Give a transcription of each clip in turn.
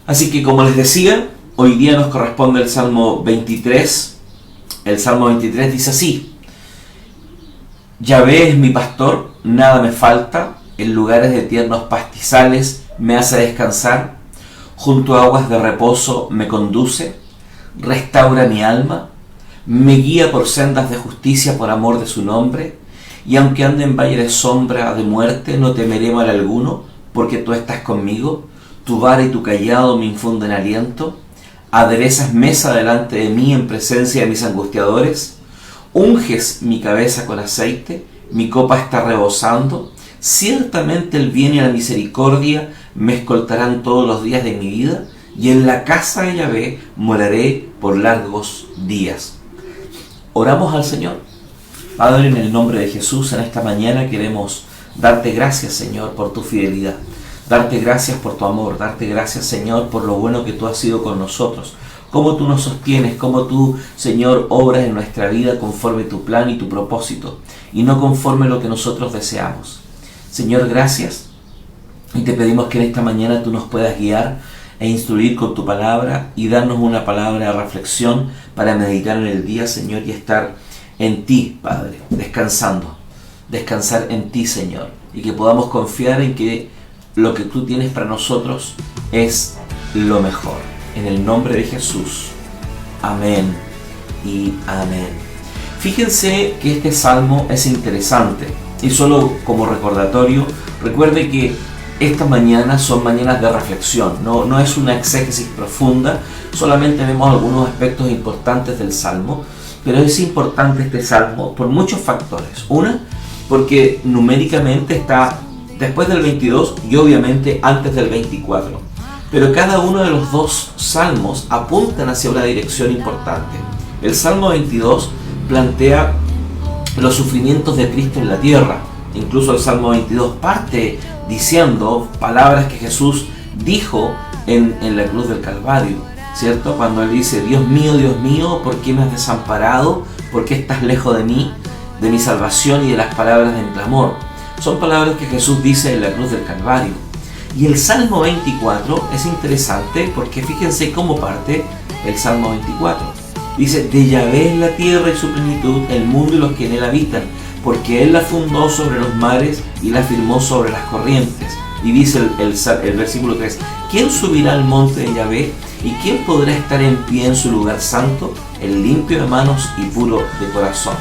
Así que, como les decía, hoy día nos corresponde el Salmo 23. El Salmo 23 dice así: Yahvé es mi pastor, nada me falta, en lugares de tiernos pastizales me hace descansar, junto a aguas de reposo me conduce, restaura mi alma, me guía por sendas de justicia por amor de su nombre, y aunque ande en valle de sombra de muerte, no temeré mal alguno, porque tú estás conmigo, tu vara y tu cayado me infunden aliento, aderezas mesa delante de mí en presencia de mis angustiadores, unges mi cabeza con aceite, mi copa está rebosando, ciertamente el bien y la misericordia me escoltarán todos los días de mi vida, y en la casa de Yahvé moraré por largos días. Oramos al Señor. Padre, en el nombre de Jesús, en esta mañana queremos darte gracias, Señor, por tu fidelidad. Darte gracias por tu amor, darte gracias, Señor, por lo bueno que tú has sido con nosotros. Cómo tú nos sostienes, cómo tú, Señor, obras en nuestra vida conforme tu plan y tu propósito, y no conforme lo que nosotros deseamos. Señor, gracias, y te pedimos que en esta mañana tú nos puedas guiar e instruir con tu palabra, y darnos una palabra de reflexión para meditar en el día, Señor, y estar en ti, Padre, descansar en ti, Señor, y que podamos confiar en que lo que tú tienes para nosotros es lo mejor. En el nombre de Jesús. Amén y amén. Fíjense que este salmo es interesante. Y solo como recordatorio, recuerde que estas mañanas son mañanas de reflexión. No es una exégesis profunda. Solamente vemos algunos aspectos importantes del salmo. Pero es importante este salmo por muchos factores. Una, porque numéricamente está después del 22 y obviamente antes del 24. Pero cada uno de los dos salmos apuntan hacia una dirección importante. El Salmo 22 plantea los sufrimientos de Cristo en la tierra. Incluso el Salmo 22 parte diciendo palabras que Jesús dijo en la cruz del Calvario, ¿cierto? Cuando él dice: Dios mío, ¿por qué me has desamparado? ¿Por qué estás lejos de mí, de mi salvación y de las palabras de mi clamor? Son palabras que Jesús dice en la cruz del Calvario. Y el Salmo 24 es interesante porque fíjense cómo parte el Salmo 24. Dice: de Yahvé es la tierra y su plenitud, el mundo y los que en él habitan, porque él la fundó sobre los mares y la firmó sobre las corrientes. Y dice el versículo 3: ¿quién subirá al monte de Yahvé? ¿Y quién podrá estar en pie en su lugar santo? El limpio de manos y puro de corazón.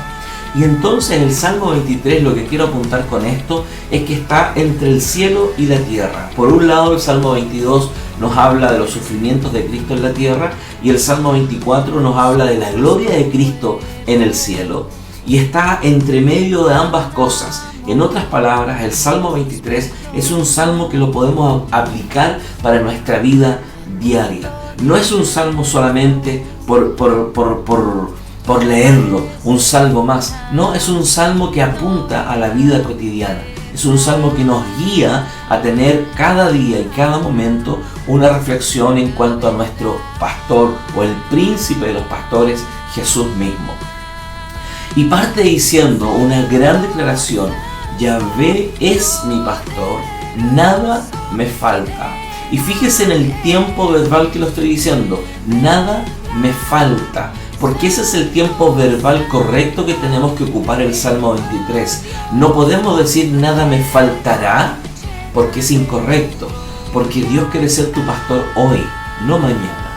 Y entonces el Salmo 23, lo que quiero apuntar con esto, es que está entre el cielo y la tierra. Por un lado, el Salmo 22 nos habla de los sufrimientos de Cristo en la tierra, y el Salmo 24 nos habla de la gloria de Cristo en el cielo. Y está entre medio de ambas cosas. En otras palabras, el Salmo 23 es un salmo que lo podemos aplicar para nuestra vida diaria. No es un salmo solamente por leerlo, un salmo más. No, es un salmo que apunta a la vida cotidiana. Es un salmo que nos guía a tener cada día y cada momento una reflexión en cuanto a nuestro pastor o el príncipe de los pastores, Jesús mismo. Y parte diciendo una gran declaración: Yahvé es mi pastor, nada me falta. Y fíjese en el tiempo verbal que lo estoy diciendo: nada me falta. Porque ese es el tiempo verbal correcto que tenemos que ocupar el Salmo 23. No podemos decir nada me faltará, porque es incorrecto. Porque Dios quiere ser tu pastor hoy, no mañana.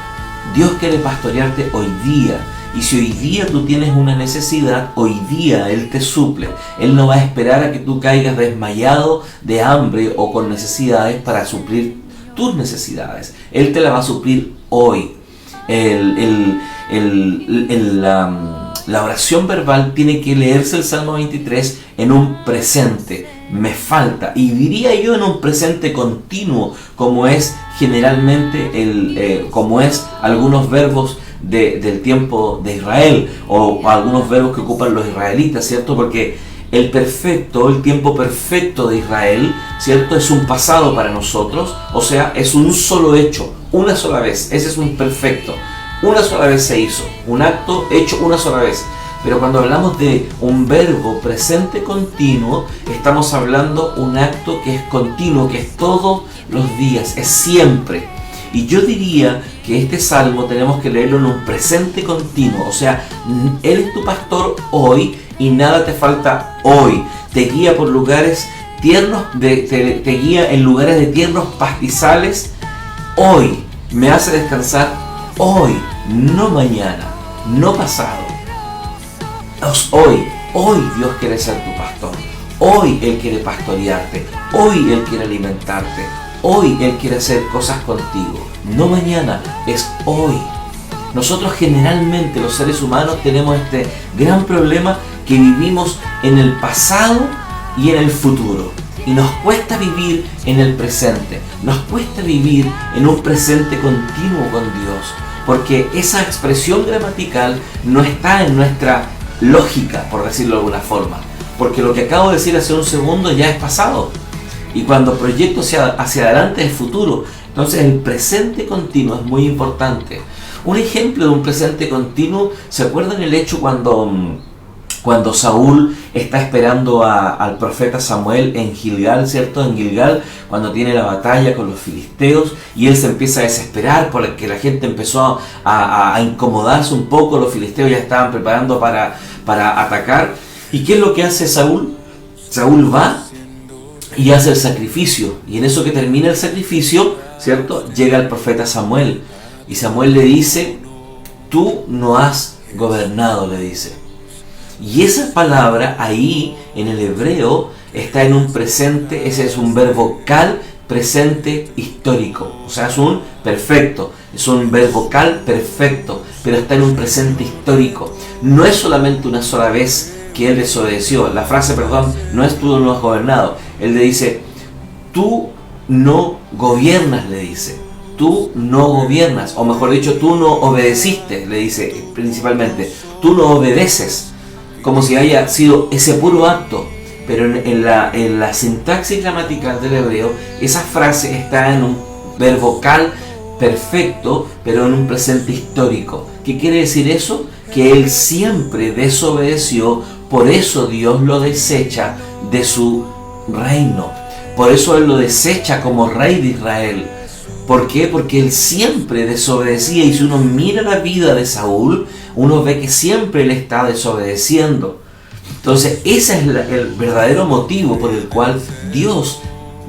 Dios quiere pastorearte hoy día. Y si hoy día tú tienes una necesidad, hoy día Él te suple. Él no va a esperar a que tú caigas desmayado de hambre o con necesidades para suplir tus necesidades. Él te la va a suplir hoy. La oración verbal tiene que leerse el Salmo 23 en un presente. Me falta, y diría yo en un presente continuo, como es generalmente como es algunos verbos del tiempo de Israel, o algunos verbos que ocupan los israelitas, ¿cierto? Porque el tiempo perfecto de Israel, ¿cierto? Es un pasado para nosotros, o sea, es un solo hecho, una sola vez. Ese es un perfecto. Una sola vez se hizo, un acto hecho una sola vez. Pero cuando hablamos de un verbo presente continuo, estamos hablando un acto que es continuo, que es todos los días, es siempre. Y yo diría que este salmo tenemos que leerlo en un presente continuo. O sea, Él es tu pastor hoy y nada te falta hoy. Te guía por lugares tiernos, te guía en lugares de tiernos pastizales hoy. Me hace descansar hoy, no mañana, no pasado. Hoy Dios quiere ser tu pastor. Hoy Él quiere pastorearte. Hoy Él quiere alimentarte. Hoy Él quiere hacer cosas contigo. No mañana, es hoy. Nosotros generalmente los seres humanos tenemos este gran problema que vivimos en el pasado y en el futuro. Y nos cuesta vivir en el presente. Nos cuesta vivir en un presente continuo con Dios. Porque esa expresión gramatical no está en nuestra lógica, por decirlo de alguna forma. Porque lo que acabo de decir hace un segundo ya es pasado. Y cuando proyecto hacia adelante es futuro. Entonces el presente continuo es muy importante. Un ejemplo de un presente continuo, ¿se acuerdan el hecho cuando Saúl está esperando al profeta Samuel en Gilgal, ¿cierto? En Gilgal, cuando tiene la batalla con los filisteos y él se empieza a desesperar porque la gente empezó a incomodarse un poco, los filisteos ya estaban preparando para atacar. ¿Y qué es lo que hace Saúl? Saúl va y hace el sacrificio, y en eso que termina el sacrificio, ¿cierto? Llega el profeta Samuel, y Samuel le dice, tú no has gobernado, le dice. Y esa palabra ahí, en el hebreo, está en un presente, ese es un verbo cal presente histórico, o sea, es un perfecto, es un verbo cal perfecto, pero está en un presente histórico. No es solamente una sola vez que él desobedeció. La frase, perdón, no es tú no has gobernado. Él le dice, tú no gobiernas, le dice. Tú no gobiernas, o mejor dicho, tú no obedeciste, le dice principalmente. Tú no obedeces, como si haya sido ese puro acto. Pero en la sintaxis gramatical del hebreo, esa frase está en un verbo cal perfecto, pero en un presente histórico. ¿Qué quiere decir eso? Que él siempre desobedeció, por eso Dios lo desecha de su reino. Por eso él lo desecha como rey de Israel. ¿Por qué? Porque él siempre desobedecía, y si uno mira la vida de Saúl, uno ve que siempre él está desobedeciendo. Entonces ese es el verdadero motivo por el cual Dios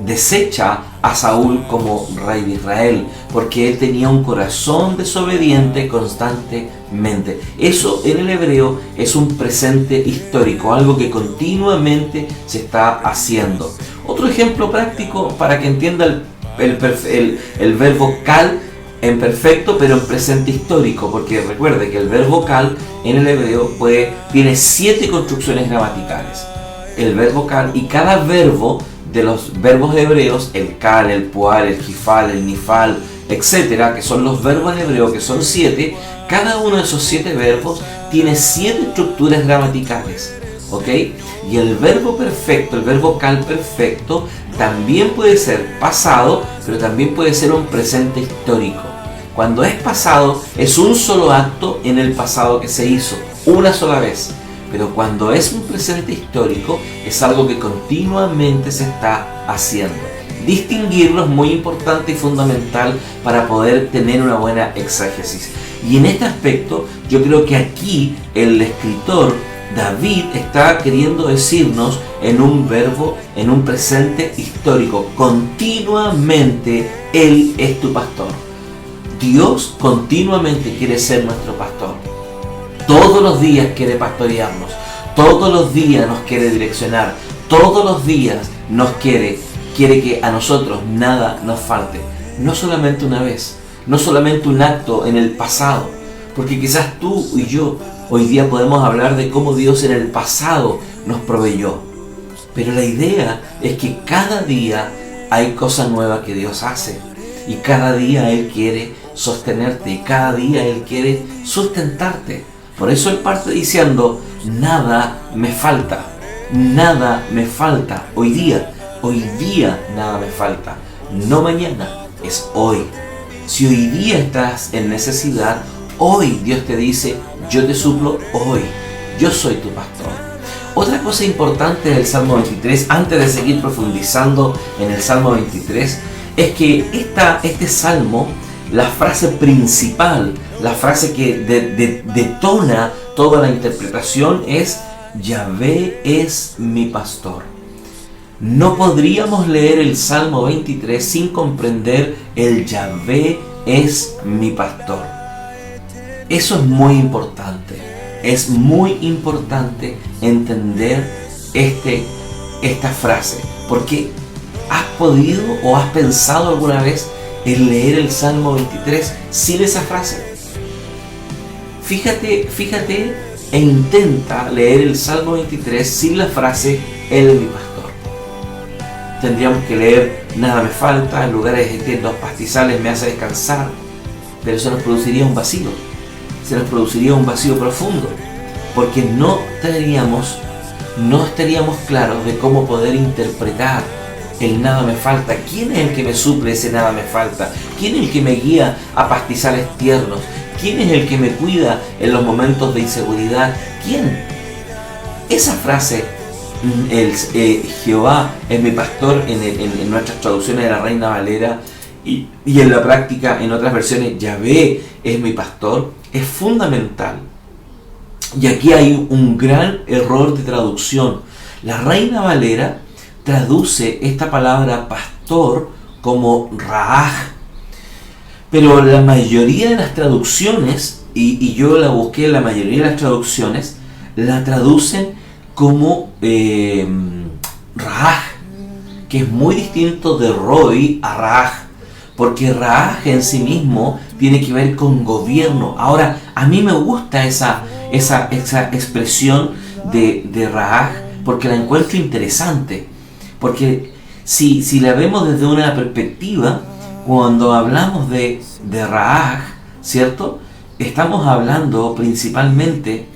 desecha a Saúl como rey de Israel, porque él tenía un corazón desobediente constantemente. Eso en el hebreo es un presente histórico, algo que continuamente se está haciendo. Otro ejemplo práctico para que entienda el verbo cal en perfecto, pero en presente histórico, porque recuerde que el verbo cal en el hebreo tiene 7 construcciones gramaticales. El verbo cal, y cada verbo de los verbos hebreos, el kal, el pual, el jifal, el nifal, etcétera, que son los verbos en hebreo, que son 7, cada uno de esos 7 verbos tiene 7 estructuras gramaticales, ¿ok? Y el verbo perfecto, el verbo kal perfecto, también puede ser pasado, pero también puede ser un presente histórico. Cuando es pasado, es un solo acto en el pasado que se hizo, una sola vez. Pero cuando es un presente histórico, es algo que continuamente se está haciendo. Distinguirlo es muy importante y fundamental para poder tener una buena exégesis. Y en este aspecto, yo creo que aquí el escritor David está queriendo decirnos en un verbo, en un presente histórico, continuamente Él es tu pastor. Dios continuamente quiere ser nuestro pastor. Todos los días quiere pastorearnos, todos los días nos quiere direccionar, todos los días nos quiere que a nosotros nada nos falte. No solamente una vez, no solamente un acto en el pasado, porque quizás tú y yo hoy día podemos hablar de cómo Dios en el pasado nos proveyó. Pero la idea es que cada día hay cosas nuevas que Dios hace, y cada día Él quiere sostenerte, y cada día Él quiere sustentarte. Por eso Él parte diciendo, nada me falta, nada me falta hoy día nada me falta, no mañana, es hoy. Si hoy día estás en necesidad, hoy Dios te dice, yo te suplo hoy, yo soy tu pastor. Otra cosa importante del Salmo 23, antes de seguir profundizando en el Salmo 23, es que este Salmo la frase principal, la frase que detona toda la interpretación es: Yahvé es mi pastor. No podríamos leer el Salmo 23 sin comprender el Yahvé es mi pastor. Eso es muy importante. Es muy importante entender esta frase, porque ¿has podido o has pensado alguna vez en leer el Salmo 23 sin esa frase? Fíjate e intenta leer el Salmo 23 sin la frase Él es mi pastor. Tendríamos que leer: nada me falta, en lugares extensos pastizales me hace descansar. Pero eso nos produciría un vacío. Se nos produciría un vacío profundo, porque no estaríamos claros de cómo poder interpretar el nada me falta. ¿Quién es el que me suple ese nada me falta? ¿Quién es el que me guía a pastizales tiernos? ¿Quién es el que me cuida en los momentos de inseguridad? ¿Quién? Esa frase, Jehová es mi pastor, en nuestras traducciones de la Reina Valera, y en la práctica, en otras versiones, Yahvé es mi pastor, es fundamental. Y aquí hay un gran error de traducción. La Reina Valera traduce esta palabra pastor como Raaj, pero la mayoría de las traducciones, y yo la busqué, la mayoría de las traducciones la traducen como Raaj, que es muy distinto de Roy a Raaj, porque Raaj en sí mismo tiene que ver con gobierno. Ahora, a mí me gusta esa expresión de Raaj, porque la encuentro interesante, porque si la vemos desde una perspectiva, cuando hablamos de Raaj, ¿cierto? Estamos hablando principalmente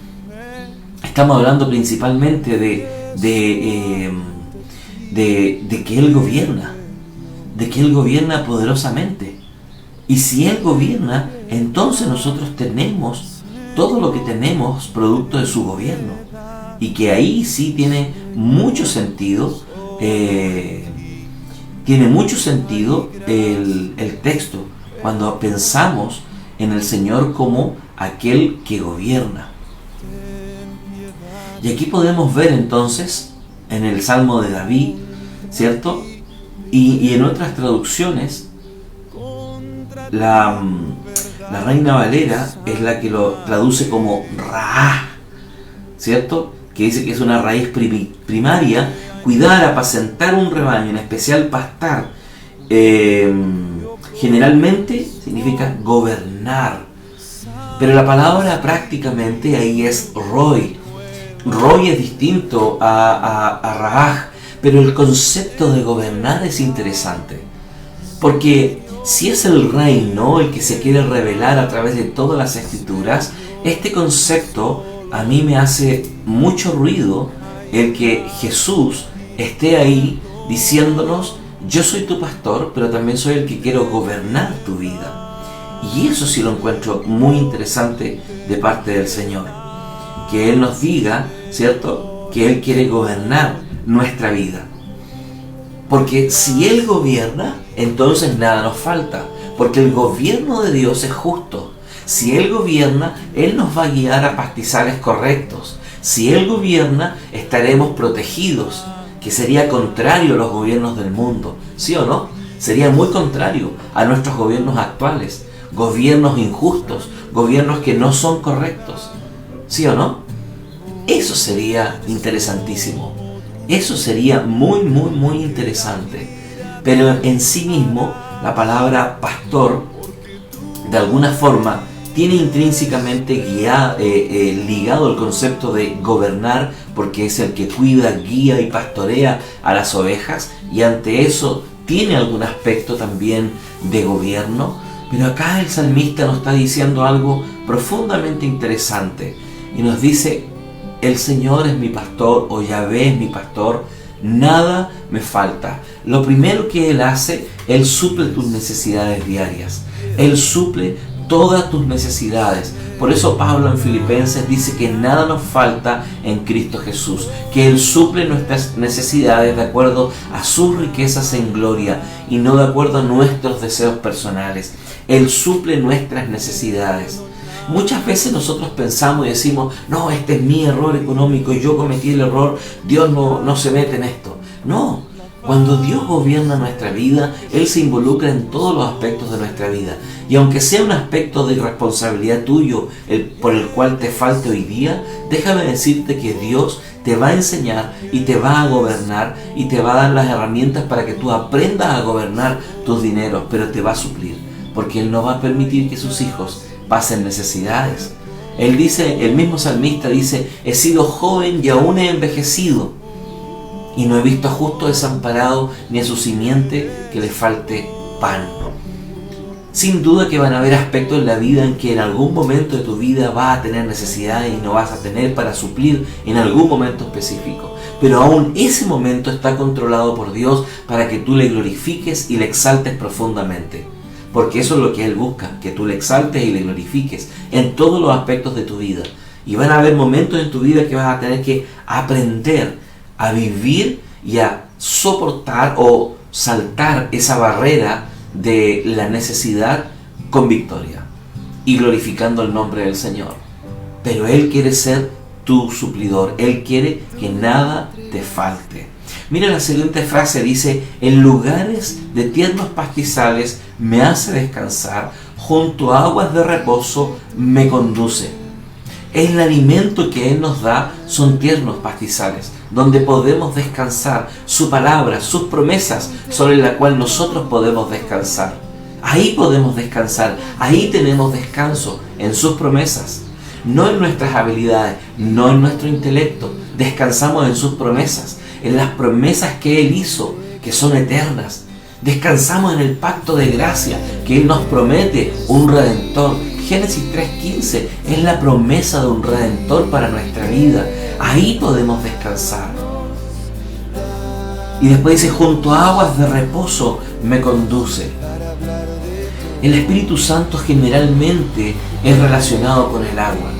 de que Él gobierna, de que Él gobierna poderosamente. Y si Él gobierna, entonces nosotros tenemos todo lo que tenemos producto de su gobierno. Y que ahí sí tiene mucho sentido, el texto, cuando pensamos en el Señor como aquel que gobierna. Y aquí podemos ver entonces, en el Salmo de David, ¿cierto? Y en otras traducciones, la Reina Valera es la que lo traduce como Raá, ¿cierto? Que dice que es una raíz primaria: cuidar, apacentar un rebaño, en especial pastar. Generalmente significa gobernar, pero la palabra prácticamente ahí es Roy. Roy es distinto a Raaj, pero el concepto de gobernar es interesante, porque si es el reino el que se quiere revelar a través de todas las escrituras, este concepto a mí me hace mucho ruido, el que Jesús esté ahí diciéndonos: yo soy tu pastor, pero también soy el que quiero gobernar tu vida. Y eso sí lo encuentro muy interesante de parte del Señor, que Él nos diga, ¿cierto?, que Él quiere gobernar nuestra vida. Porque si Él gobierna, entonces nada nos falta, porque el gobierno de Dios es justo. Si Él gobierna, Él nos va a guiar a pastizales correctos. Si Él gobierna, estaremos protegidos, que sería contrario a los gobiernos del mundo, ¿sí o no? Sería muy contrario a nuestros gobiernos actuales, gobiernos injustos, gobiernos que no son correctos, ¿sí o no? Eso sería interesantísimo. Eso sería muy, muy, muy interesante. Pero en sí mismo, la palabra pastor, de alguna forma, tiene intrínsecamente ligado el concepto de gobernar, porque es el que cuida, guía y pastorea a las ovejas, y ante eso tiene algún aspecto también de gobierno. Pero acá el salmista nos está diciendo algo profundamente interesante, y nos dice: el Señor es mi pastor, o Yahvé es mi pastor, nada me falta. Lo primero que Él hace, Él suple tus necesidades diarias. Él suple todas tus necesidades. Por eso Pablo en Filipenses dice que nada nos falta en Cristo Jesús, que Él suple nuestras necesidades de acuerdo a sus riquezas en gloria y no de acuerdo a nuestros deseos personales. Él suple nuestras necesidades. Muchas veces nosotros pensamos y decimos, no, este es mi error económico, yo cometí el error, Dios no se mete en esto. No, cuando Dios gobierna nuestra vida, Él se involucra en todos los aspectos de nuestra vida. Y aunque sea un aspecto de irresponsabilidad tuyo por el cual te falte hoy día, déjame decirte que Dios te va a enseñar y te va a gobernar y te va a dar las herramientas para que tú aprendas a gobernar tus dineros, pero te va a suplir, porque Él no va a permitir que sus hijos pasen necesidades. Él dice, el mismo salmista dice, he sido joven y aún he envejecido, y no he visto a justo desamparado ni a su simiente que le falte pan. Sin duda que van a haber aspectos en la vida en que en algún momento de tu vida vas a tener necesidades y no vas a tener para suplir en algún momento específico. Pero aún ese momento está controlado por Dios para que tú le glorifiques y le exaltes profundamente. Porque eso es lo que Él busca, que tú le exaltes y le glorifiques en todos los aspectos de tu vida. Y van a haber momentos en tu vida que vas a tener que aprender a vivir y a soportar o saltar esa barrera de la necesidad con victoria y glorificando el nombre del Señor. Pero Él quiere ser tu suplidor, Él quiere que nada te falte. Mira la siguiente frase, dice, en lugares de tiernos pastizales me hace descansar, junto a aguas de reposo me conduce. El alimento que Él nos da son tiernos pastizales, donde podemos descansar. Su palabra, sus promesas, sobre la cual nosotros podemos descansar. Ahí podemos descansar, ahí tenemos descanso, en sus promesas. No en nuestras habilidades, no en nuestro intelecto. Descansamos en sus promesas, en las promesas que Él hizo, que son eternas. Descansamos en el pacto de gracia, que Él nos promete un Redentor. Génesis 3:15 es la promesa de un Redentor para nuestra vida. Ahí podemos descansar. Y después dice, junto a aguas de reposo me conduce. El Espíritu Santo generalmente es relacionado con el agua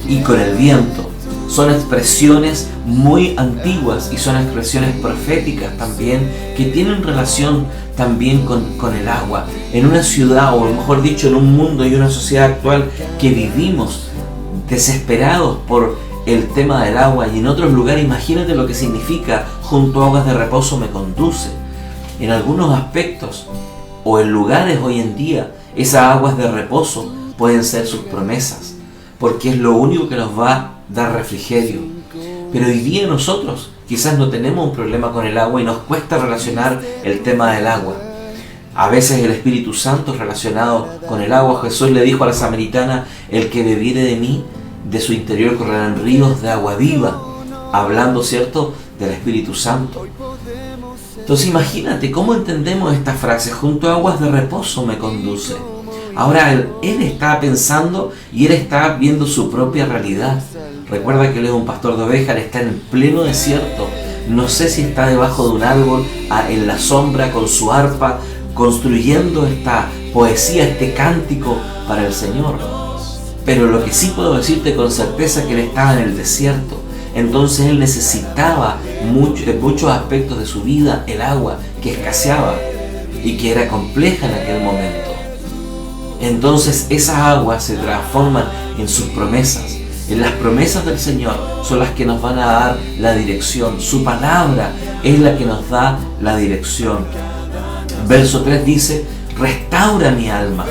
y con el viento. Son expresiones muy antiguas y son expresiones proféticas también que tienen relación también con el agua. En una ciudad, o mejor dicho, en un mundo y una sociedad actual que vivimos desesperados por el tema del agua, y en otros lugares, imagínate lo que significa junto a aguas de reposo me conduce. En algunos aspectos o en lugares hoy en día, esas aguas de reposo pueden ser sus promesas, porque es lo único que nos va a dar refrigerio. Pero hoy día nosotros quizás no tenemos un problema con el agua y nos cuesta relacionar el tema del agua. A veces el Espíritu Santo es relacionado con el agua. Jesús le dijo a la samaritana, el que bebiere de mí, de su interior correrán ríos de agua viva, hablando, ¿cierto?, del Espíritu Santo. Entonces imagínate cómo entendemos esta frase, junto a aguas de reposo me conduce. Ahora él está pensando y él está viendo su propia realidad. Recuerda que él es un pastor de ovejas, él está en pleno desierto. No sé si está debajo de un árbol, en la sombra, con su arpa, construyendo esta poesía, este cántico para el Señor. Pero lo que sí puedo decirte con certeza es que él estaba en el desierto. Entonces él necesitaba en muchos aspectos de su vida el agua que escaseaba y que era compleja en aquel momento. Entonces esas aguas se transforman en sus promesas. En las promesas del Señor son las que nos van a dar la dirección. Su palabra es la que nos da la dirección. Verso 3 dice, restaura mi alma,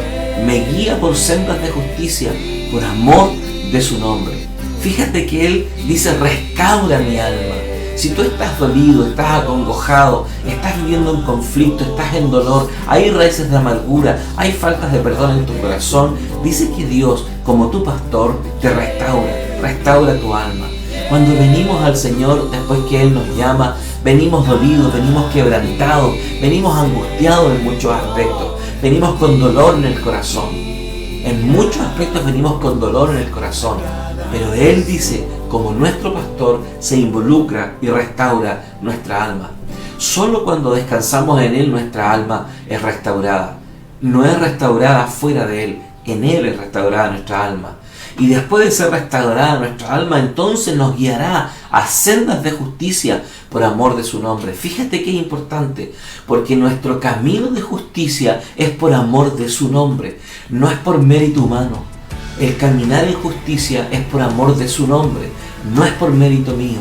me guía por sendas de justicia, por amor de su nombre. Fíjate que Él dice, restaura mi alma. Si tú estás dolido, estás acongojado, estás viviendo un conflicto, estás en dolor, hay raíces de amargura, hay faltas de perdón en tu corazón, dice que Dios, como tu pastor, te restaura tu alma. Cuando venimos al Señor, después que Él nos llama, venimos dolidos, venimos quebrantados, venimos angustiados en muchos aspectos, venimos con dolor en el corazón. En muchos aspectos venimos con dolor en el corazón, pero Él dice, como nuestro pastor, se involucra y restaura nuestra alma. Solo cuando descansamos en Él, nuestra alma es restaurada. No es restaurada fuera de Él, En Él es restaurada nuestra alma. Y después de ser restaurada nuestra alma, entonces nos guiará a sendas de justicia por amor de su nombre. Fíjate que es importante, porque nuestro camino de justicia es por amor de su nombre, no es por mérito humano. El caminar en justicia es por amor de su nombre, no es por mérito mío.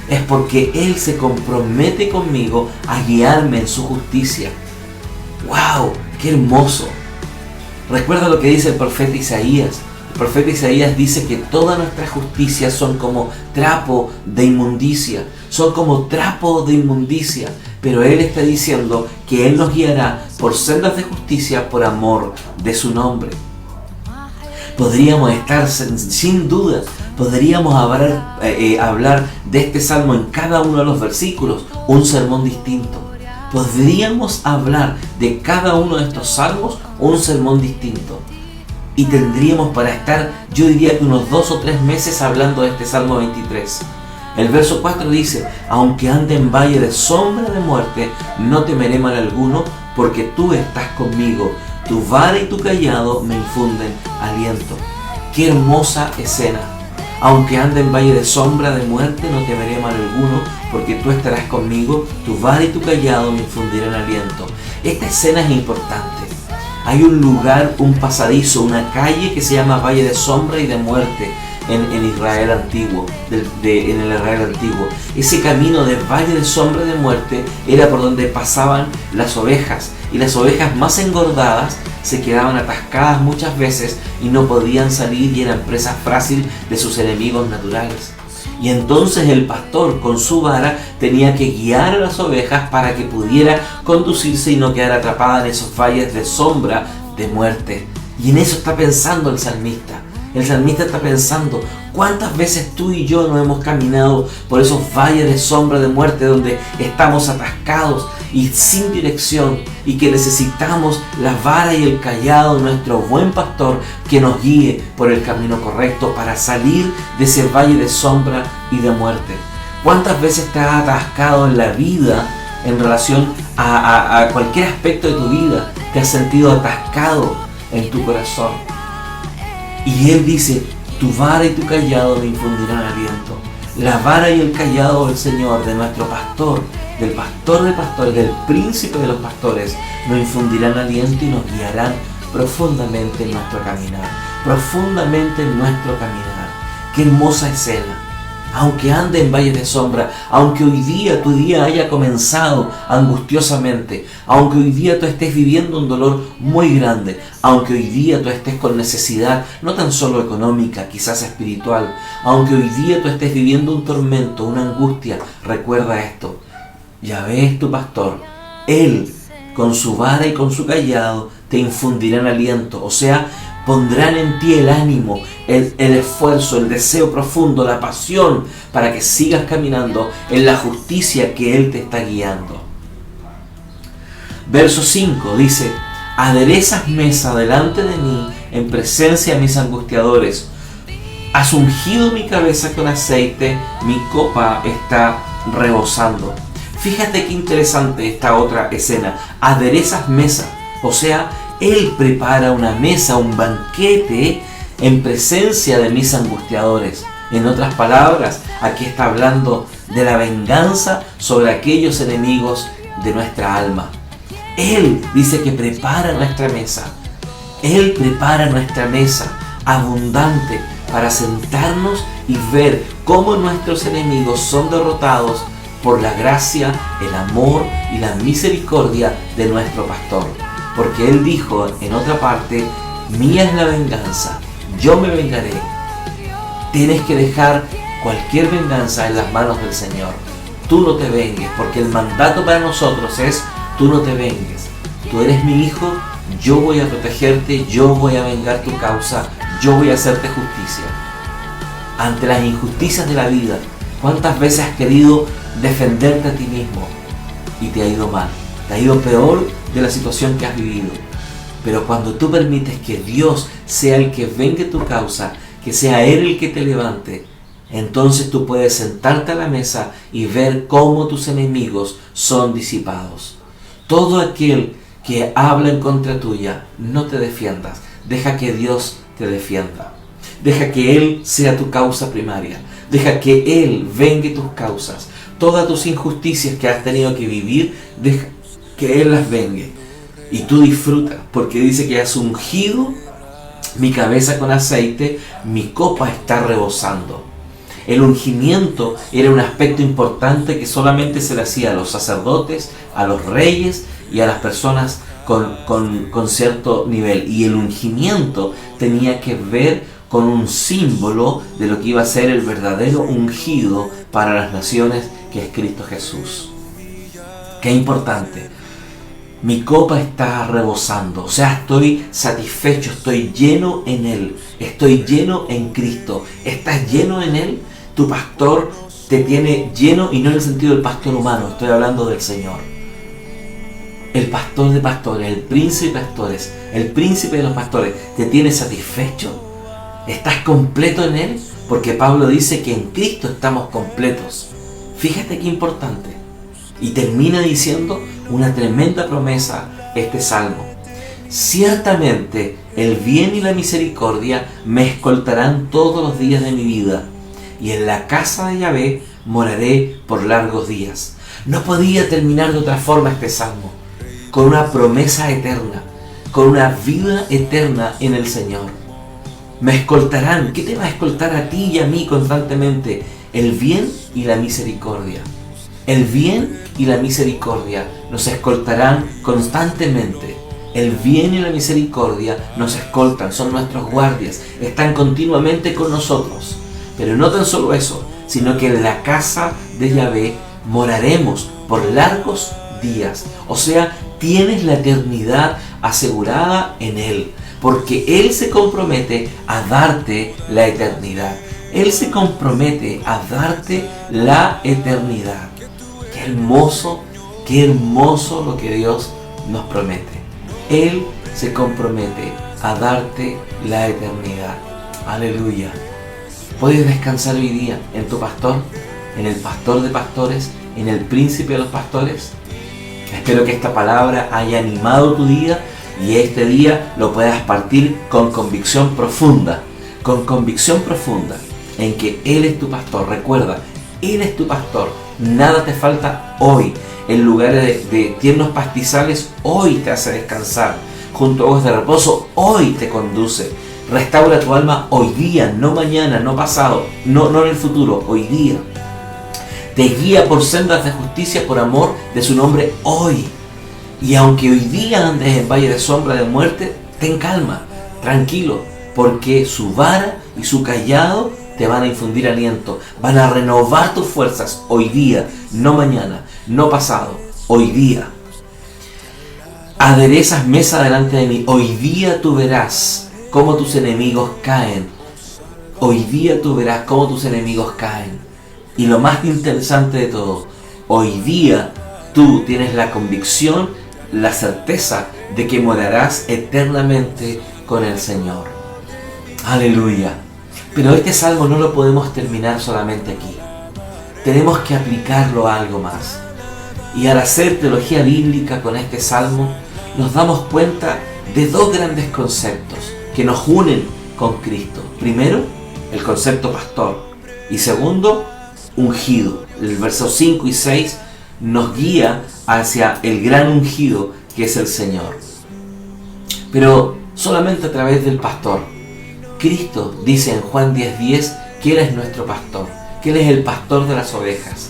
Es porque Él se compromete conmigo a guiarme en su justicia. ¡Wow! ¡Qué hermoso! Recuerda lo que dice el profeta Isaías. El profeta Isaías dice que todas nuestras justicias son como trapo de inmundicia. Son como trapo de inmundicia. Pero Él está diciendo que Él nos guiará por sendas de justicia por amor de su nombre. Podríamos estar sin duda, podríamos hablar de este salmo en cada uno de los versículos, un sermón distinto. Podríamos hablar de cada uno de estos salmos un sermón distinto. Y tendríamos para estar, yo diría que unos 2 o 3 meses hablando de este Salmo 23. El verso 4 dice: aunque ande en valle de sombra de muerte, no temeré mal alguno, porque tú estás conmigo. Tu vara y tu callado me infunden aliento. ¡Qué hermosa escena! Aunque ande en valle de sombra de muerte, no temeré mal alguno, porque tú estarás conmigo. Tu vara y tu callado me infundirán aliento. Esta escena es importante. Hay un lugar, un pasadizo, una calle que se llama Valle de Sombra y de Muerte en Israel antiguo, en el Israel antiguo. Ese camino de Valle de Sombra y de Muerte era por donde pasaban las ovejas, y las ovejas más engordadas se quedaban atascadas muchas veces y no podían salir y eran presa fácil de sus enemigos naturales. Y entonces el pastor con su vara tenía que guiar a las ovejas para que pudiera conducirse y no quedar atrapada en esos valles de sombra de muerte. Y en eso está pensando el salmista. El salmista está pensando: ¿cuántas veces tú y yo no hemos caminado por esos valles de sombra de muerte donde estamos atascados y sin dirección, y que necesitamos la vara y el callado, nuestro buen pastor, que nos guíe por el camino correcto para salir de ese valle de sombra y de muerte? ¿Cuántas veces te has atascado en la vida en relación a cualquier aspecto de tu vida? Te has sentido atascado en tu corazón. Y Él dice: tu vara y tu callado me infundirán aliento. La vara y el callado del Señor, de nuestro pastor, del pastor de pastores, del príncipe de los pastores, nos infundirán aliento y nos guiarán profundamente en nuestro caminar. Profundamente en nuestro caminar. ¡Qué hermosa escena! Aunque ande en valle de sombra, aunque hoy día tu día haya comenzado angustiosamente, aunque hoy día tú estés viviendo un dolor muy grande, aunque hoy día tú estés con necesidad, no tan solo económica, quizás espiritual, aunque hoy día tú estés viviendo un tormento, una angustia, recuerda esto: Yahvé es tu pastor. Él, con su vara y con su callado, te infundirán aliento, o sea, pondrán en ti el ánimo, el esfuerzo, el deseo profundo, la pasión para que sigas caminando en la justicia que Él te está guiando. Verso 5 dice: aderezas mesa delante de mí en presencia de mis angustiadores. Has ungido mi cabeza con aceite, mi copa está rebosando. Fíjate qué interesante esta otra escena. Aderezas mesa, o sea, Él prepara una mesa, un banquete en presencia de mis angustiadores. En otras palabras, aquí está hablando de la venganza sobre aquellos enemigos de nuestra alma. Él dice que prepara nuestra mesa. Él prepara nuestra mesa abundante para sentarnos y ver cómo nuestros enemigos son derrotados por la gracia, el amor y la misericordia de nuestro pastor. Porque Él dijo en otra parte: mía es la venganza, yo me vengaré. Tienes que dejar cualquier venganza en las manos del Señor. Tú no te vengues, porque el mandato para nosotros es: tú no te vengues. Tú eres mi hijo, yo voy a protegerte, yo voy a vengar tu causa, yo voy a hacerte justicia. Ante las injusticias de la vida, ¿cuántas veces has querido defenderte a ti mismo y te ha ido mal? Te ha ido peor de la situación que has vivido. Pero cuando tú permites que Dios sea el que vengue tu causa, que sea Él el que te levante, entonces tú puedes sentarte a la mesa y ver cómo tus enemigos son disipados. Todo aquel que habla en contra tuya, no te defiendas. Deja que Dios te defienda. Deja que Él sea tu causa primaria. Deja que Él vengue tus causas. Todas tus injusticias que has tenido que vivir, deja que Él las vengue. Y tú disfrutas, porque dice que has ungido mi cabeza con aceite, mi copa está rebosando. El ungimiento era un aspecto importante que solamente se le hacía a los sacerdotes, a los reyes y a las personas con cierto nivel. Y el ungimiento tenía que ver con un símbolo de lo que iba a ser el verdadero ungido para las naciones, que es Cristo Jesús. Qué importante. Mi copa está rebosando, o sea, estoy satisfecho, estoy lleno en Él, estoy lleno en Cristo. ¿Estás lleno en Él? Tu pastor te tiene lleno, y no en el sentido del pastor humano, estoy hablando del Señor. El pastor de pastores, el príncipe de pastores, el príncipe de los pastores, te tiene satisfecho. ¿Estás completo en Él? Porque Pablo dice que en Cristo estamos completos. Fíjate qué importante. Y termina diciendo una tremenda promesa este salmo. Ciertamente el bien y la misericordia me escoltarán todos los días de mi vida, y en la casa de Yahvé moraré por largos días. No podía terminar de otra forma este salmo, con una promesa eterna, con una vida eterna en el Señor. Me escoltarán. ¿Qué te va a escoltar a ti y a mí constantemente? El bien y la misericordia. El bien y la misericordia nos escoltarán constantemente. El bien y la misericordia nos escoltan, son nuestros guardias, están continuamente con nosotros. Pero no tan solo eso, sino que en la casa de Yahvé moraremos por largos días. O sea, tienes la eternidad asegurada en Él, porque Él se compromete a darte la eternidad. Él se compromete a darte la eternidad. Qué hermoso lo que Dios nos promete. Él se compromete a darte la eternidad. Aleluya. Puedes descansar hoy día en tu pastor, en el pastor de pastores, en el príncipe de los pastores. Espero que esta palabra haya animado tu día y este día lo puedas partir con convicción profunda en que Él es tu pastor. Recuerda, Él es tu pastor. Nada te falta hoy. En lugares de tiernos pastizales, hoy te hace descansar. Junto a aguas de reposo, hoy te conduce. Restaura tu alma hoy día, no mañana, no pasado, no en el futuro, hoy día. Te guía por sendas de justicia por amor de su nombre hoy. Y aunque hoy día andes en valle de sombra de muerte, ten calma, tranquilo, porque su vara y su cayado te van a infundir aliento, van a renovar tus fuerzas hoy día, no mañana, no pasado, hoy día. Aderezas mesa delante de mí, hoy día tú verás cómo tus enemigos caen. Hoy día tú verás cómo tus enemigos caen. Y lo más interesante de todo, hoy día tú tienes la convicción, la certeza de que morarás eternamente con el Señor. Aleluya. Pero este salmo no lo podemos terminar solamente aquí. Tenemos que aplicarlo a algo más. Y al hacer teología bíblica con este salmo, nos damos cuenta de dos grandes conceptos que nos unen con Cristo. Primero, el concepto pastor. Y segundo, ungido. El verso 5 y 6 nos guía hacia el gran ungido que es el Señor. Pero solamente a través del pastor. Cristo dice en Juan 10:10 que Él es nuestro pastor, que Él es el pastor de las ovejas.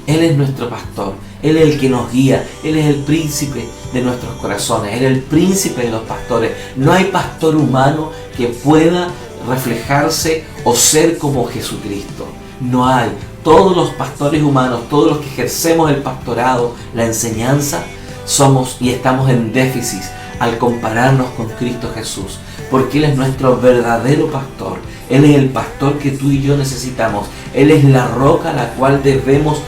Él es nuestro pastor, Él es el que nos guía, Él es el príncipe de nuestros corazones, Él es el príncipe de los pastores. No hay pastor humano que pueda reflejarse o ser como Jesucristo. No hay. Todos los pastores humanos, todos los que ejercemos el pastorado, la enseñanza, somos y estamos en déficit al compararnos con Cristo Jesús, porque Él es nuestro verdadero pastor. Él es el pastor que tú y yo necesitamos. Él es la roca a la cual debemos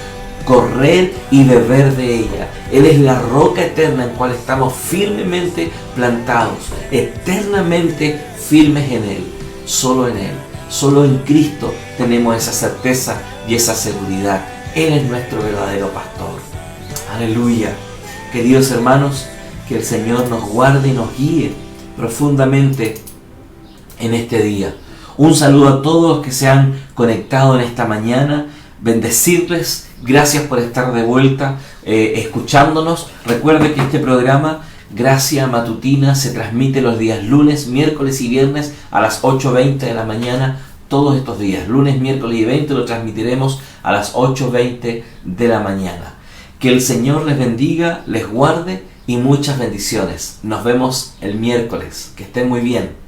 correr y beber de ella. Él es la roca eterna en la cual estamos firmemente plantados, eternamente firmes en Él. Solo en Él, solo en Cristo tenemos esa certeza y esa seguridad. Él es nuestro verdadero pastor. Aleluya. Queridos hermanos, Que el Señor nos guarde y nos guíe profundamente en este día. Un saludo a todos los que se han conectado en esta mañana. Bendecirles. Gracias por estar de vuelta escuchándonos. Recuerde que este programa Gracia Matutina se transmite los días lunes, miércoles y viernes a las 8:20 de la mañana. Todos estos días, lunes, miércoles y 20, lo transmitiremos a las 8:20 de la mañana. Que el Señor les bendiga, les guarde y muchas bendiciones. Nos vemos el miércoles. Que estén muy bien.